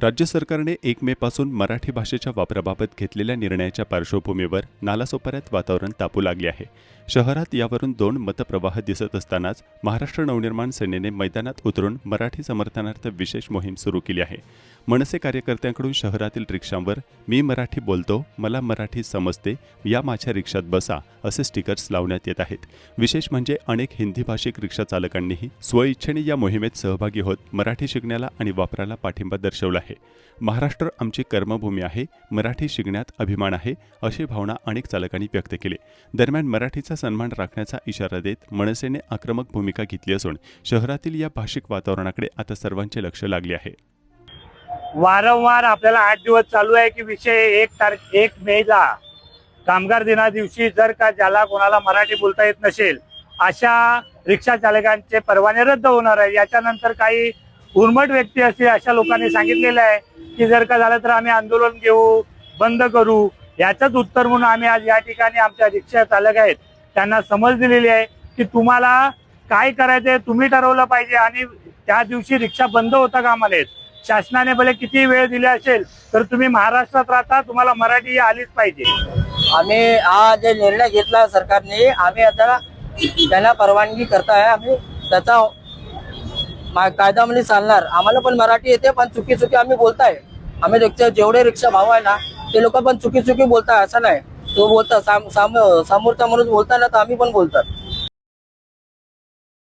राज्य सरकारने 1 मे पासून मराठी भाषेच्या वापराबाबत घेतलेल्या निर्णयाच्या पार्श्वभूमीवर नालासोपाऱ्यात वातावरण तापू लागले आहे. शहरात यावरून 2 मतप्रवाह दिसत असतानाच महाराष्ट्र नवनिर्माण सेनेने मैदानात उतरून मराठी समर्थनार्थ विशेष मोहीम सुरू केली आहे. मनसे कार्यकर्त्यांकडून शहरातील रिक्षांवर "मी मराठी बोलतो, मला मराठी समजते, या माझ्या रिक्षात बसा" असे स्टिकर्स लावण्यात येत आहेत. विशेष म्हणजे अनेक हिंदी भाषिक रिक्षा चालकांनीही स्वइच्छेने या मोहिमेत सहभागी होत मराठी शिकण्याला आणि वापराला पाठिंबा दर्शवला आहे. महाराष्ट्र आमची कर्मभूमी आहे, मराठी शिकण्यात अभिमान आहे, अशी भावना अनेक चालकांनी व्यक्त केली. दरम्यान मराठीचा सन्मान राखण्याचा इशारा देत मनसेने आक्रमक भूमिका घेतली असून शहरातील या भाषिक वातावरणाकडे आता सर्वांचे लक्ष लागले आहे. वारंवार आपल्याला 8 दिवस चालू आहे की विषय 1 मेला कामगार दिना दिवशी जर का ज्याला कोणाला मराठी बोलता येत नसेल अशा रिक्षा चालकांचे परवाने रद्द होणार आहे. याच्यानंतर काही उर्मट व्यक्ती असतील अशा लोकांनी सांगितलेलं आहे की जर का झालं तर आम्ही आंदोलन घेऊ, बंद करू. याचंच उत्तर म्हणून आम्ही आज या ठिकाणी आमच्या रिक्षा चालक आहेत त्यांना समज दिलेली आहे की तुम्हाला काय करायचंय तुम्ही ठरवलं पाहिजे आणि त्या दिवशी रिक्षा बंद होता कामा नयेत. शासनाने भले किती वेळ दिला असेल तर तुम्ही महाराष्ट्रात राहता, तुम्हाला मराठी आलीच पाहिजे. आम्ही हा जे निर्णय घेतला सरकारने, आम्ही आता त्यांना परवानगी करताय. आम्ही त्याचा कायद्यामध्ये चालणार. आम्हाला पण मराठी येते पण चुकी आम्ही बोलताय. आम्ही रिक्षा जेवढे रिक्षा भाव आहे ना ते लोक पण चुकी बोलताय असं नाही. तो बोलता समोरचा माणूस बोलताय ना तर आम्ही पण बोलतात.